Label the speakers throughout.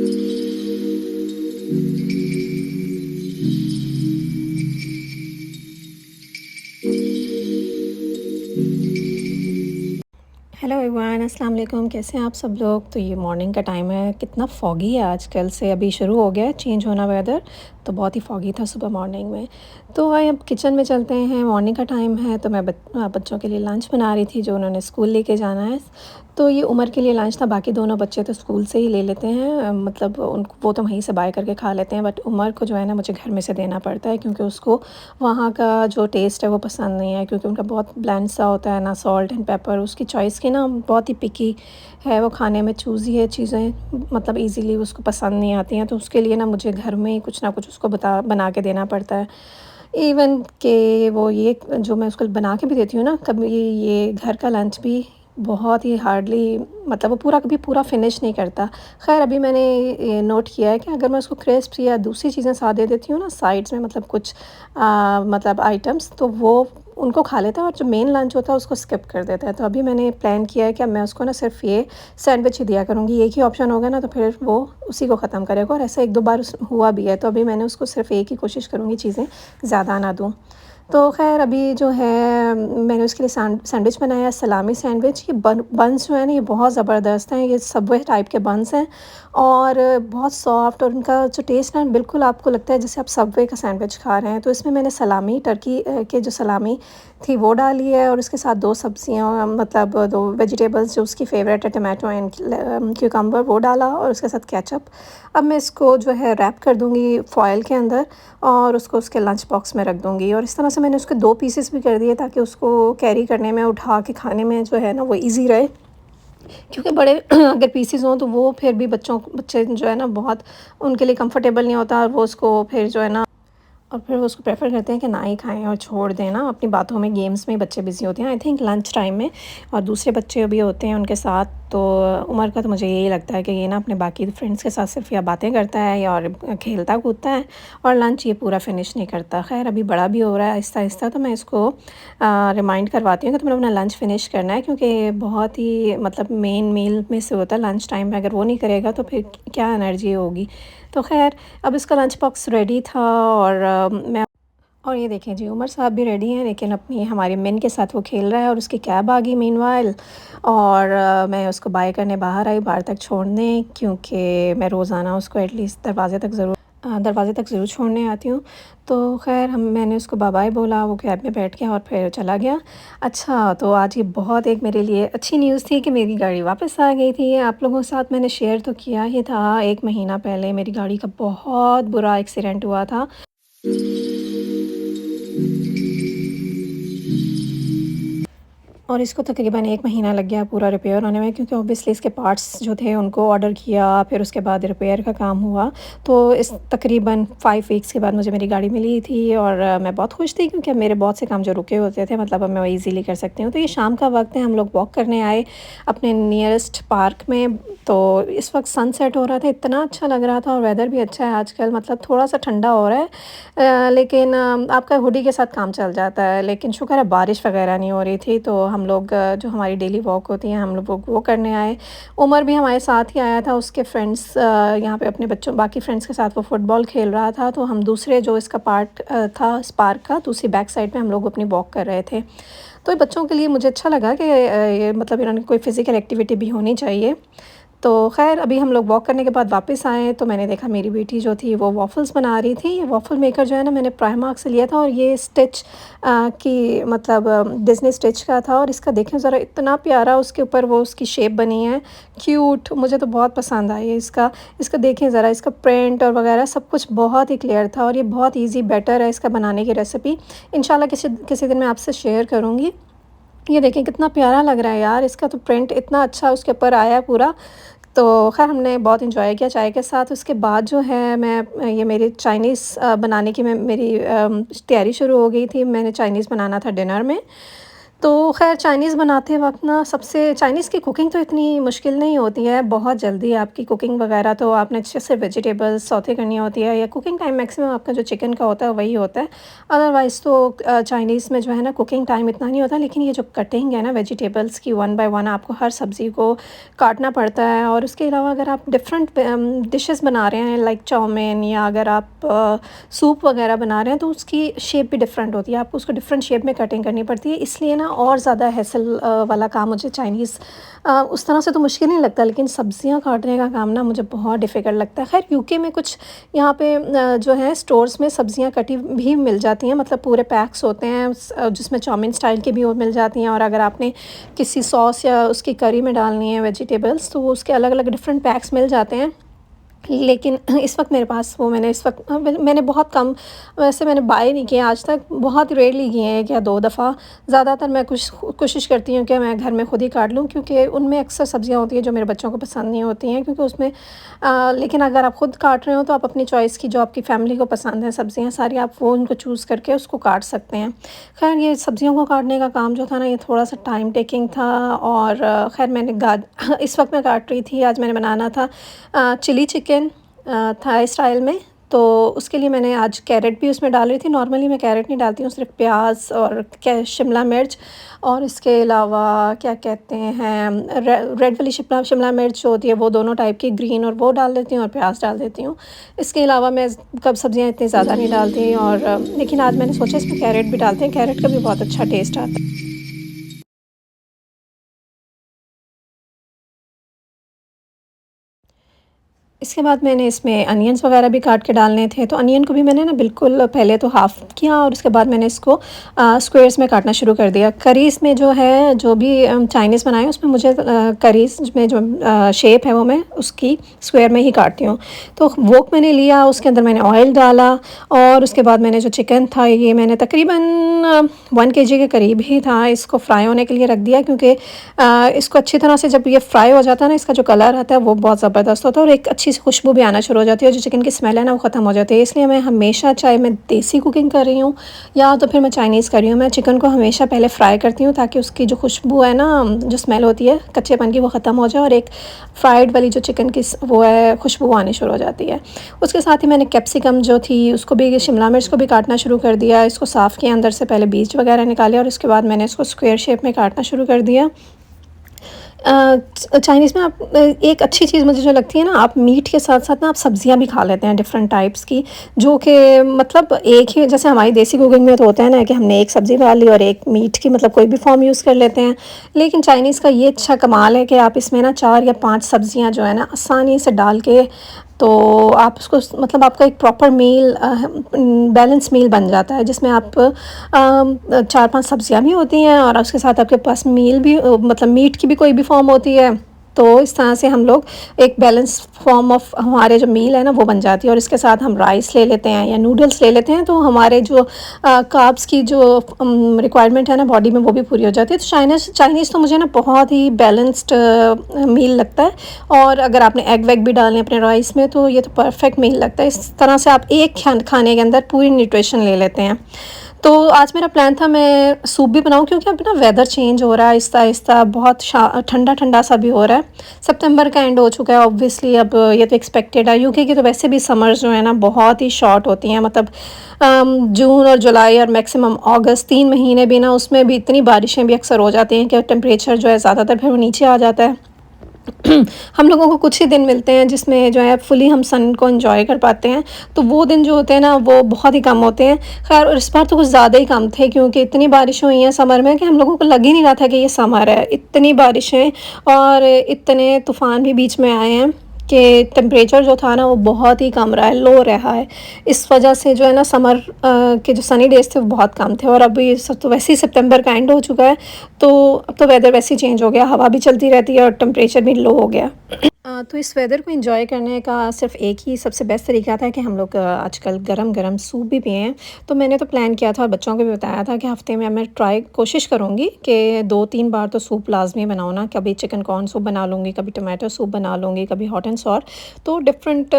Speaker 1: Hello everyone, अस्सलाम वालेकुम। कैसे हैं आप सब लोग। तो ये मॉर्निंग का टाइम है, कितना फॉगी है आजकल से, अभी शुरू हो गया है चेंज होना वेदर। तो बहुत ही फॉगी था सुबह मॉर्निंग में। तो आइए अब किचन में चलते हैं। मॉर्निंग का टाइम है तो मैं बच्चों के लिए लंच बना रही थी जो उन्होंने स्कूल लेके जाना है। तो ये उमर के लिए लंच था, बाकी दोनों बच्चे तो स्कूल से ही ले लेते हैं, मतलब उनको वो तो वहीं से बाय करके खा लेते हैं। बट उमर को जो है ना मुझे घर में से देना पड़ता है, क्योंकि उसको वहाँ का जो टेस्ट है वो पसंद नहीं है, क्योंकि उनका बहुत ब्लैंड सा होता है ना, सॉल्ट एंड पेपर उसकी चॉइस की ना, बहुत ही पिकी है वो, खाने में चूज़ी है चीज़ें, मतलब इजीली उसको पसंद नहीं आती हैं। तो उसके लिए ना मुझे घर में ही कुछ ना कुछ उसको बना के देना पड़ता है। इवन कि वो ये जो मैं उसको बना के भी देती हूँ ना, कभी ये घर का लंच भी बहुत ही हार्डली, मतलब वो पूरा कभी पूरा फिनिश नहीं करता। ख़ैर अभी मैंने ये नोट किया है कि अगर मैं उसको क्रिस्प्स या दूसरी चीज़ें साथ दे देती हूँ ना साइड्स में, मतलब कुछ मतलब आइटम्स, तो वो उनको खा लेता है और जो मेन लंच होता है उसको स्किप कर देता है। तो अभी मैंने प्लान किया है कि अब मैं उसको ना सिर्फ़ ये सैंडविच ही दिया करूँगी। एक ही ऑप्शन होगा ना तो फिर वो उसी को ख़त्म करेगा, और ऐसा 1-2 बार हुआ भी है। तो अभी मैंने उसको सिर्फ़ एक ही कोशिश करूँगी, चीज़ें ज़्यादा ना दूँ। तो ख़ैर अभी जो है मैंने उसके लिए सैंडविच बनाया, सलामी सैंडविच। ये बन्स जो है ना ये बहुत ज़बरदस्त हैं, ये सबवे टाइप के बन्स हैं और बहुत सॉफ्ट, और उनका जो टेस्ट है बिल्कुल आपको लगता है जैसे आप सबवे का सैंडविच खा रहे हैं। तो इसमें मैंने सलामी, टर्की के जो सलामी थी वो डाली है, और उसके साथ 2 सब्ज़ियाँ, मतलब 2 वेजिटेबल्स जो उसकी फ़ेवरेट है, टमाटो एंड क्यूकम्बर, वो डाला, और उसके साथ केचप। अब मैं इसको जो है रैप कर दूँगी फ़ॉइल के अंदर और उसको उसके लंच बॉक्स में रख दूँगी। और इस तरह से मैंने उसके 2 पीसेस भी कर दिए ताकि उसको कैरी करने में, उठा के खाने में जो है ना वो ईज़ी रहे। क्योंकि बड़े अगर पीसेस हों तो वो फिर भी बच्चे जो है ना बहुत उनके लिए कंफर्टेबल नहीं होता, और वो उसको फिर जो है ना, और फिर वो उसको प्रेफ़र करते हैं कि ना ही खाएँ और छोड़ दें ना, अपनी बातों में, गेम्स में बच्चे बिज़ी होते हैं आई थिंक लंच टाइम में, और दूसरे बच्चे भी होते हैं उनके साथ। तो उमर का तो मुझे यही लगता है कि ये ना अपने बाकी फ्रेंड्स के साथ सिर्फ या बातें करता है या और खेलता कूदता है, और लंच ये पूरा फिनिश नहीं करता। खैर अभी बड़ा भी हो रहा है आहिस्ता आहिस्ता, तो मैं इसको रिमाइंड करवाती हूँ कि तुमने अपना लंच फिनिश करना है, क्योंकि बहुत ही मतलब मेन मील में से होता है लंच टाइम में। अगर वो नहीं करेगा तो फिर क्या एनर्जी होगी। तो खैर अब इसका लंच बॉक्स रेडी था, और मैं, और ये देखें जी उमर साहब भी रेडी हैं, लेकिन अपनी हमारे मेन के साथ वो खेल रहा है, और उसकी कैब आ गई मीनवाइल। और मैं उसको बाय करने बाहर आई, बाहर तक छोड़ने, क्योंकि मैं रोज़ाना उसको एटलीस्ट दरवाज़े तक ज़रूर छोड़ने आती हूँ। तो ख़ैर हम मैंने उसको बाय बाय बोला, वो कैब में बैठ गया और फिर चला गया। अच्छा, तो आज ये बहुत एक मेरे लिए अच्छी न्यूज़ थी कि मेरी गाड़ी वापस आ गई थी। आप लोगों के साथ मैंने शेयर तो किया ही था, 1 महीना पहले मेरी गाड़ी का बहुत बुरा एक्सीडेंट हुआ था। और इसको तकरीबन 1 महीना लग गया पूरा रिपेयर होने में, क्योंकि ऑब्वियसली इसके पार्ट्स जो थे उनको ऑर्डर किया, फिर उसके बाद रिपेयर का काम हुआ। तो इस तकरीबन 5 वीक्स के बाद मुझे मेरी गाड़ी मिली थी, और मैं बहुत खुश थी, क्योंकि अब मेरे बहुत से काम जो रुके होते थे, मतलब अब मैं ईज़िली कर सकती हूँ। तो ये शाम का वक्त है, हम लोग वॉक करने आए अपने नियरेस्ट पार्क में। तो इस वक्त सनसेट हो रहा था, इतना अच्छा लग रहा था, और वेदर भी अच्छा है आजकल, मतलब थोड़ा-सा ठंडा हो रहा है। लेकिन आपका हुडी के साथ काम चल जाता है, लेकिन शुक्र है बारिश वगैरह नहीं हो रही थी। तो हम लोग जो हमारी डेली वॉक होती है हम लोग वो करने आए। उमर भी हमारे साथ ही आया था, उसके फ्रेंड्स यहाँ पे अपने बच्चों बाकी फ्रेंड्स के साथ वो फुटबॉल खेल रहा था। तो हम दूसरे जो इसका पार्ट था इस पार्क का दूसरी बैक साइड में हम लोग अपनी वॉक कर रहे थे। तो बच्चों के लिए मुझे अच्छा लगा कि ये मतलब इन्होंने कोई फ़िज़िकल एक्टिविटी भी होनी चाहिए। तो ख़ैर अभी हम लोग वॉक करने के बाद वापस आए, तो मैंने देखा मेरी बेटी जो थी वो वॉफ़ल्स बना रही थी। ये वॉफ़ल मेकर जो है ना मैंने प्राइमार्क से लिया था, और ये स्टिच की मतलब डिज़नी स्टिच का था। और इसका देखें ज़रा, इतना प्यारा उसके ऊपर वो उसकी शेप बनी है, क्यूट, मुझे तो बहुत पसंद आई है इसका। इसका देखें ज़रा, इसका प्रिंट और वगैरह सब कुछ बहुत ही क्लियर था, और ये बहुत ईज़ी बेटर है इसका बनाने की रेसिपी। इंशाल्लाह किसी किसी दिन मैं आपसे शेयर करूँगी। ये देखें कितना प्यारा लग रहा है यार, इसका तो प्रिंट इतना अच्छा उसके ऊपर आया है पूरा। तो ख़ैर हमने बहुत एंजॉय किया चाय के साथ। उसके बाद जो है मैं ये मेरी चाइनीज़ बनाने की मेरी तैयारी शुरू हो गई थी। मैंने चाइनीज़ बनाना था डिनर में। तो ख़ैर चाइनीज़ बनाते वक़्त ना सबसे चाइनीज़ की कुकिंग तो इतनी मुश्किल नहीं होती है, बहुत जल्दी आपकी कुकिंग वग़ैरह तो आपने अच्छे से वेजिटेबल्स सौते करनी होती है या कुकिंग टाइम मैक्सिमम आपका जो चिकन का होता है वही होता है। अदरवाइज़ तो चाइनीज़ में जो है ना कुकिंग टाइम इतना नहीं होता, लेकिन ये जो कटिंग है ना वेजिटेबल्स की वन बाय वन आपको हर सब्ज़ी को काटना पड़ता है। और उसके अलावा अगर आप डिफ़रेंट डिशेज़ बना रहे हैं लाइक चाउमीन या अगर आप सूप वग़ैरह बना रहे हैं तो उसकी शेप भी डिफ़रेंट होती है, आपको उसको डिफ़रेंट शेप में कटिंग करनी पड़ती है, इसलिए ना और ज़्यादा हैसल वाला काम मुझे चाइनीज़ उस तरह से तो मुश्किल नहीं लगता, लेकिन सब्ज़ियाँ काटने का काम ना मुझे बहुत डिफ़िकल्ट लगता है। ख़ैर यूके में कुछ यहाँ पे जो है स्टोर्स में सब्ज़ियाँ कटी भी मिल जाती हैं, मतलब पूरे पैक्स होते हैं जिसमें चाउमीन स्टाइल की भी वो मिल जाती हैं। और अगर आपने किसी सॉस या उसकी करी में डालनी है वेजिटेबल्स तो वो उसके अलग-अलग डिफ़रेंट पैक्स मिल जाते हैं। लेकिन इस वक्त मेरे पास वो मैंने इस वक्त मैंने बहुत कम, वैसे मैंने बाय नहीं किया आज तक, बहुत रेयरली किए हैं 1 या 2 दफ़ा। ज़्यादातर मैं कोशिश करती हूँ कि मैं घर में खुद ही काट लूँ, क्योंकि उनमें अक्सर सब्ज़ियाँ होती हैं जो मेरे बच्चों को पसंद नहीं होती हैं, क्योंकि उसमें लेकिन अगर आप खुद काट रहे हो तो आप अपनी चॉइस की जो आपकी फ़ैमिली को पसंद है सब्ज़ियाँ सारी, आप वो उनको चूज़ करके उसको काट सकते हैं। खैर ये सब्ज़ियों को काटने का काम जो था ना ये थोड़ा-सा टाइम टेकिंग था। और खैर मैंने इस वक्त मैं काट रही थी, आज मैंने बनाना था चिली चिकन थाई स्टाइल में। तो उसके लिए मैंने आज कैरेट भी उसमें डाल रही थी। नॉर्मली मैं कैरेट नहीं डालती हूँ, सिर्फ प्याज और क्या शिमला मिर्च और इसके अलावा क्या कहते हैं रेड वाली शिमला शिमला मिर्च जो होती है वो, दोनों टाइप की, ग्रीन, और वो डाल देती हूँ और प्याज डाल देती हूँ। इसके अलावा मैं कब सब्ज़ियाँ इतनी ज़्यादा नहीं डालती। और लेकिन आज मैंने सोचा इसमें कैरेट भी डालते हैं, कैरेट का भी बहुत अच्छा टेस्ट आता है। इसके बाद मैंने इसमें अनियंस वगैरह भी काट के डालने थे, तो अनियन को भी मैंने ना बिल्कुल पहले तो हाफ़ किया और उसके बाद मैंने इसको स्क्वेयर्स में काटना शुरू कर दिया। करीज़ में जो है, जो भी चाइनीज़ बनाए उसमें मुझे करीज़ में जो शेप है वो मैं उसकी स्क्वेयर में ही काटती हूँ। तो वोक मैंने लिया, उसके अंदर मैंने ऑयल डाला और उसके बाद मैंने जो चिकन था ये मैंने तकरीबन 1 केजी के करीब ही था, इसको फ्राई होने के लिए रख दिया, क्योंकि इसको अच्छी तरह से जब ये फ्राई हो जाता है ना, इसका जो कलर आता है वो बहुत ज़बरदस्त होता है और एक अच्छी सी खुशबू भी आना शुरू हो जाती है, और जो चिकन की स्मेल है ना वो ख़त्म हो जाती है। इसलिए मैं हमेशा, चाहे मैं देसी कुकिंग कर रही हूँ या तो फिर मैं चाइनीज़ कर रही हूँ, मैं चिकन को हमेशा पहले फ्राई करती हूँ ताकि उसकी जो खुशबू है ना, जो स्मेल होती है कच्चेपन की, वो ख़त्म हो जाए और एक फ्राइड वाली जो चिकन की वो है खुशबू आनी शुरू हो जाती है। उसके साथ ही मैंने कैप्सिकम जो थी उसको भी, शिमला मिर्च को भी काटना शुरू कर दिया। इसको साफ़ किया, अंदर से पहले बीज वगैरह निकाले और उसके बाद मैंने इसको स्क्वायर शेप में काटना शुरू कर दिया। चाइनीज़ में आप एक अच्छी चीज़ मुझे जो लगती है ना, आप मीट के साथ-साथ ना आप सब्ज़ियाँ भी खा लेते हैं डिफ़रेंट टाइप्स की, जो कि मतलब एक ही, जैसे हमारी देसी कुकिंग में तो होता है ना कि हमने एक सब्ज़ी डाल ली और एक मीट की, मतलब कोई भी फ़ॉर्म यूज़ कर लेते हैं। लेकिन चाइनीज़ का ये अच्छा कमाल है कि आप इसमें ना 4 या 5 सब्ज़ियाँ जो है ना आसानी से डाल के, तो आप उसको मतलब आपका एक प्रॉपर मील, बैलेंस मील बन जाता है, जिसमें आप 4-5 सब्जियां भी होती हैं और उसके साथ आपके पास मील भी, मतलब मीट की भी कोई भी फॉर्म होती है। तो इस तरह से हम लोग एक बैलेंस फॉर्म ऑफ हमारे जो मील है ना वो बन जाती है, और इसके साथ हम राइस ले लेते हैं या नूडल्स ले लेते हैं, तो हमारे जो कार्ब्स की जो रिक्वायरमेंट है ना बॉडी में वो भी पूरी हो जाती है। तो चाइनीज़ तो मुझे ना बहुत ही बैलेंस्ड मील लगता है। और अगर आपने एग वेग भी डालने अपने राइस में तो ये तो परफेक्ट मील लगता है। इस तरह से आप एक खाने के अंदर पूरी न्यूट्रिशन ले लेते हैं। तो आज मेरा प्लान था मैं सूप भी बनाऊं, क्योंकि अब ना वेदर चेंज हो रहा है आहिस्ता आहिस्ता, बहुत ठंडा ठंडा सा भी हो रहा है। सितंबर का एंड हो चुका है ऑब्वियसली, अब ये तो एक्सपेक्टेड है। यूके की तो वैसे भी समर्स जो है ना बहुत ही शॉर्ट होती हैं, मतलब जून और जुलाई और मैक्सिमम अगस्त 3 महीने भी ना, उसमें भी इतनी बारिशें भी अक्सर हो जाती हैं कि टेम्परेचर जो है ज़्यादातर फिर वो नीचे आ जाता है। हम लोगों को कुछ ही दिन मिलते हैं जिसमें जो है फुली हम सन को एंजॉय कर पाते हैं, तो वो दिन जो होते हैं ना वो बहुत ही कम होते हैं। खैर और इस बार तो कुछ ज़्यादा ही कम थे, क्योंकि इतनी बारिश हुई हैं समर में कि हम लोगों को लग ही नहीं रहा था कि ये समर है। इतनी बारिशें और इतने तूफ़ान भी बीच में आए हैं कि टेम्परेचर जो था ना वो बहुत ही कम रहा है, लो रहा है। इस वजह से जो है ना समर के जो सनी डेज़ थे वो बहुत कम थे। और अभी सब तो वैसे ही सितंबर का एंड हो चुका है, तो अब तो वेदर वैसे ही चेंज हो गया, हवा भी चलती रहती है और टेम्परेचर भी लो हो गया। तो इस वेदर को एंजॉय करने का सिर्फ़ एक ही सबसे बेस्ट तरीका था कि हम लोग आजकल गरम-गरम सूप भी पिएँ। तो मैंने तो प्लान किया था और बच्चों को भी बताया था कि हफ़्ते में मैं कोशिश करूँगी कि 2-3 बार तो सूप लाज़मी बनाऊँ ना। कभी चिकन कॉर्न सूप बना लूँगी, कभी टोमेटो सूप बना लूँगी, कभी हॉट एंड सॉर। तो डिफ़रेंट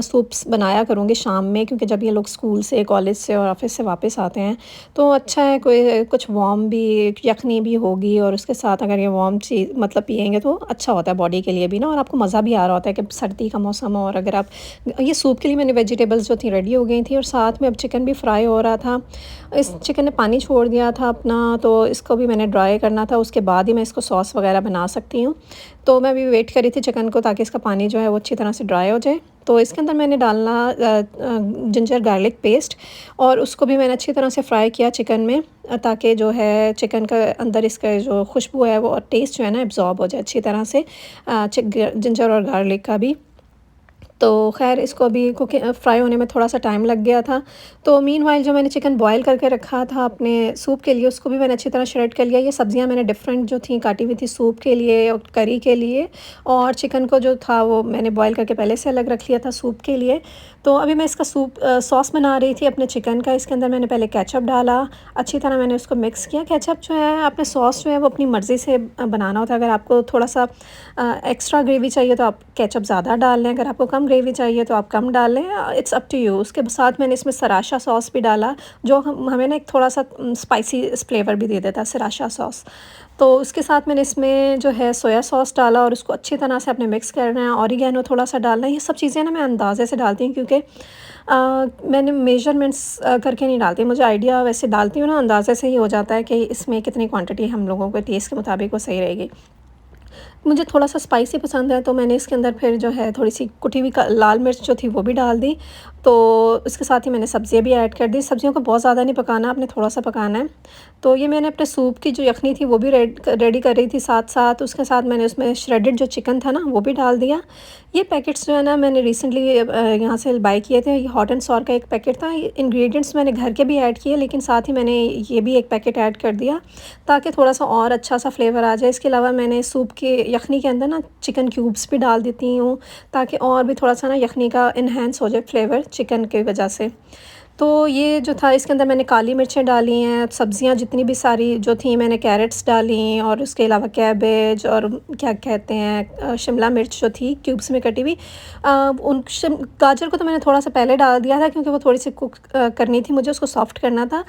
Speaker 1: सूप्स बनाया करूँगी शाम में, क्योंकि जब ये लोग स्कूल से, कॉलेज से और ऑफ़िस से वापस आते हैं, तो अच्छा है कोई कुछ वार्म भी, यखनी भी होगी और उसके साथ अगर ये वार्म चीज़ मतलब पिएँगे तो अच्छा होता है बॉडी के लिए भी ना, और आपको मज़ा भी आ रहा होता है कि सर्दी का मौसम हो। और अगर आप ये सूप के लिए मैंने वेजिटेबल्स जो थी रेडी हो गई थी और साथ में अब चिकन भी फ्राई हो रहा था। इस चिकन ने पानी छोड़ दिया था अपना, तो इसको भी मैंने ड्राई करना था, उसके बाद ही मैं इसको सॉस वगैरह बना सकती हूँ। तो मैं अभी वेट कर रही थी चिकन को, ताकि इसका पानी जो है वो अच्छी तरह से ड्राई हो जाए। तो इसके अंदर मैंने डालना जिंजर गार्लिक पेस्ट, और उसको भी मैंने अच्छी तरह से फ्राई किया चिकन में, ताकि जो है चिकन का अंदर इसका जो खुशबू है वो और टेस्ट जो है ना एब्जॉर्ब हो जाए अच्छी तरह से जिंजर और गार्लिक का भी। तो ख़ैर इसको अभी फ्राई होने में थोड़ा-सा टाइम लग गया था। तो मीनवाइल जो मैंने चिकन बॉयल करके रखा था अपने सूप के लिए, उसको भी मैंने अच्छी तरह श्रेड कर लिया। ये सब्ज़ियाँ मैंने डिफ़रेंट जो थी काटी हुई थी सूप के लिए और करी के लिए, और चिकन को जो था वो मैंने बॉयल करके पहले से अलग रख लिया था सूप के लिए। तो अभी मैं इसका सॉस बना रही थी अपने चिकन का। इसके अंदर मैंने पहले केचअप डाला, अच्छी तरह मैंने उसको मिक्स किया। केचअप जो है आपने सॉस जो है वो अपनी मर्ज़ी से बनाना होता है। अगर आपको थोड़ा-सा एक्स्ट्रा ग्रेवी चाहिए तो आप केचअप ज़्यादा डाल लें, अगर आपको कम ग्रेवी चाहिए तो आप कम डाल लें, इट्स अप टू यू। उसके साथ मैंने इसमें सराशा सॉस भी डाला, जो हमें ना एक थोड़ा-सा स्पाइसी फ्लेवर भी दे देता है सराशा सॉस। तो उसके साथ मैंने इसमें जो है सोया सॉस डाला और उसको अच्छी तरह से आपने मिक्स करना है। ऑरिगैनो थोड़ा-सा डालना है। ये सब चीज़ें ना मैं अंदाज़े से डालती हूँ, क्योंकि मैंने मेजरमेंट्स करके नहीं डालती। मुझे आइडिया वैसे डालती हूँ ना, अंदाज़े से ही हो जाता है कि इसमें कितनी क्वांटिटी हम लोगों के टेस्ट के मुताबिक वो सही रहेगी। मुझे थोड़ा-सा स्पाइसी पसंद है, तो मैंने इसके अंदर फिर जो है थोड़ी-सी कुटी हुई लाल मिर्च जो थी वो भी डाल दी। तो इसके साथ ही मैंने सब्ज़ियाँ भी ऐड कर दी। सब्ज़ियों को बहुत ज़्यादा नहीं पकाना, आपने थोड़ा-सा पकाना है। तो ये मैंने अपने सूप की जो यखनी थी वो भी रेडी कर रही थी साथ-साथ। उसके साथ मैंने उसमें श्रेडेड जो चिकन था ना वो भी डाल दिया। ये पैकेट्स जो है ना मैंने रिसेंटली यहाँ से बाय किए थे। ये हॉट एंड सॉर का एक पैकेट था। ये इंग्रीडिएंट्स मैंने घर के भी ऐड किए, लेकिन साथ ही मैंने ये भी एक पैकेट ऐड कर दिया, ताकि थोड़ा-सा और अच्छा-सा फ्लेवर आ जाए। इसके अलावा मैंने सूप के यखनी के अंदर ना चिकन क्यूब्स भी डाल देती हूँ, ताकि और भी थोड़ा-सा ना यखनी का एनहांस हो जाए फ्लेवर चिकन की वजह से। तो ये जो था इसके अंदर मैंने काली मिर्चें डाली हैं, सब्ज़ियाँ जितनी भी सारी जो थी मैंने कैरेट्स डाली, और उसके अलावा कैबेज और क्या कहते हैं शिमला मिर्च जो थी क्यूब्स में कटी हुई। गाजर को तो मैंने थोड़ा-सा पहले डाल दिया था, क्योंकि वो थोड़ी-सी कुक करनी थी, मुझे उसको सॉफ्ट करना था।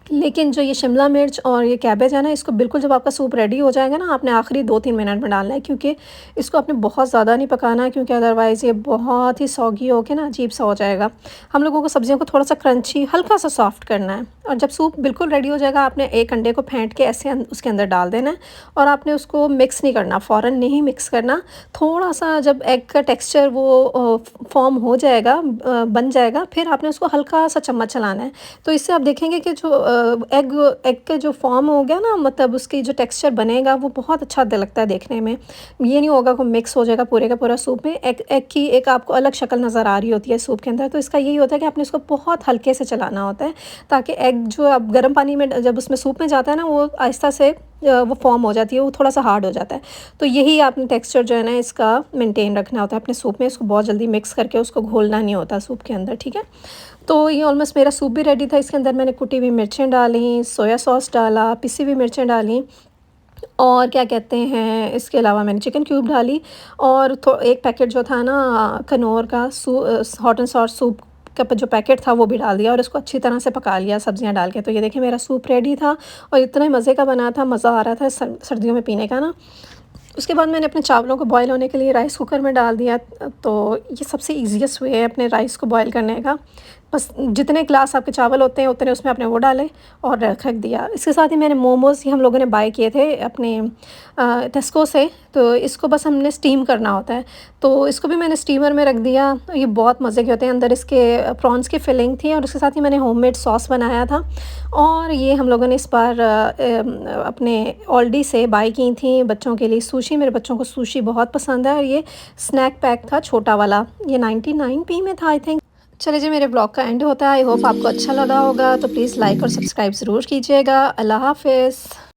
Speaker 1: लेकिन जो ये शिमला मिर्च और ये कैबेज है ना, इसको बिल्कुल जब आपका सूप रेडी हो जाएगा ना, आपने आखिरी 2-3 मिनट में डालना है, क्योंकि इसको आपने बहुत ज़्यादा नहीं पकाना है, क्योंकि अदरवाइज़ ये बहुत ही सॉगी होके ना अजीब-सा हो जाएगा। हम लोगों को सब्ज़ियों को थोड़ा-सा क्रंची, हल्का-सा सॉफ्ट करना है, और जब सूप बिल्कुल रेडी हो जाएगा, आपने एक अंडे को फेंट के ऐसे उसके अंदर डाल देना है, और आपने उसको मिक्स नहीं करना, फ़ौरन नहीं मिक्स करना। थोड़ा-सा जब एग का टेक्सचर वो फ़ॉर्म हो जाएगा, बन जाएगा, फिर आपने उसको हल्का-सा चम्मच चलाना है। तो इससे आप देखेंगे कि जो एग एग का जो फॉर्म हो गया ना, मतलब उसकी जो टेक्सचर बनेगा वो बहुत अच्छा लगता है देखने में। ये नहीं होगा कि मिक्स हो जाएगा पूरे का पूरा सूप में। एग एग की एक आपको अलग शक्ल नज़र आ रही होती है सूप के अंदर। तो इसका यही होता है कि आपने इसको बहुत हल्के से चलाना होता है, ताकि एग जो अब गर्म पानी में जब उसमें सूप में जाता है ना, वो आहिस्ता से वो फॉर्म हो जाती है, वो थोड़ा सा हार्ड हो जाता है। तो यही आपने टेक्सचर जो है ना इसका मेंटेन रखना होता है अपने सूप में। इसको बहुत जल्दी मिक्स करके उसको घोलना नहीं होता सूप के अंदर, ठीक है। तो ये ऑलमोस्ट मेरा सूप भी रेडी था। इसके अंदर मैंने कुटी हुई मिर्चें डाली, सोया सॉस डाला, पिसी हुई मिर्चें डाली, और क्या कहते हैं इसके अलावा मैंने चिकन क्यूब डाली, और एक पैकेट जो था ना कनौर का हॉट एंड सॉर सूप का जो पैकेट था वो भी डाल दिया, और इसको अच्छी तरह से पका लिया सब्जियां डाल के। तो ये देखिए मेरा सूप रेडी था, और इतना ही मज़े का बना था, मज़ा आ रहा था सर्दियों में पीने का ना। उसके बाद मैंने अपने चावलों को बॉयल होने के लिए राइस कुकर में डाल दिया। तो ये सबसे ईज़ीएस्ट वे है अपने राइस को बॉयल करने का। बस जितने ग्लास आपके चावल होते हैं उतने उसमें आपने वो डाले और रख दिया। इसके साथ ही मैंने मोमोज़ ही हम लोगों ने बाय किए थे अपने टेस्को से। तो इसको बस हमने स्टीम करना होता है, तो इसको भी मैंने स्टीमर में रख दिया। तो ये बहुत मज़े के होते हैं, अंदर इसके प्रॉन्स की फिलिंग थी, और उसके साथ ही मैंने होममेड सॉस बनाया था। और ये हम लोगों ने इस बार अपने ओल्डी से बाय की थी बच्चों के लिए सुशी। मेरे बच्चों को सुशी बहुत पसंद है, और ये स्नैक पैक था छोटा वाला, ये 99p में था आई थिंक। चलिए जी, मेरे ब्लॉग का एंड होता है। आई होप आपको अच्छा लगा होगा, तो प्लीज़ लाइक और सब्सक्राइब ज़रूर कीजिएगा। अल्लाह हाफ़िज़।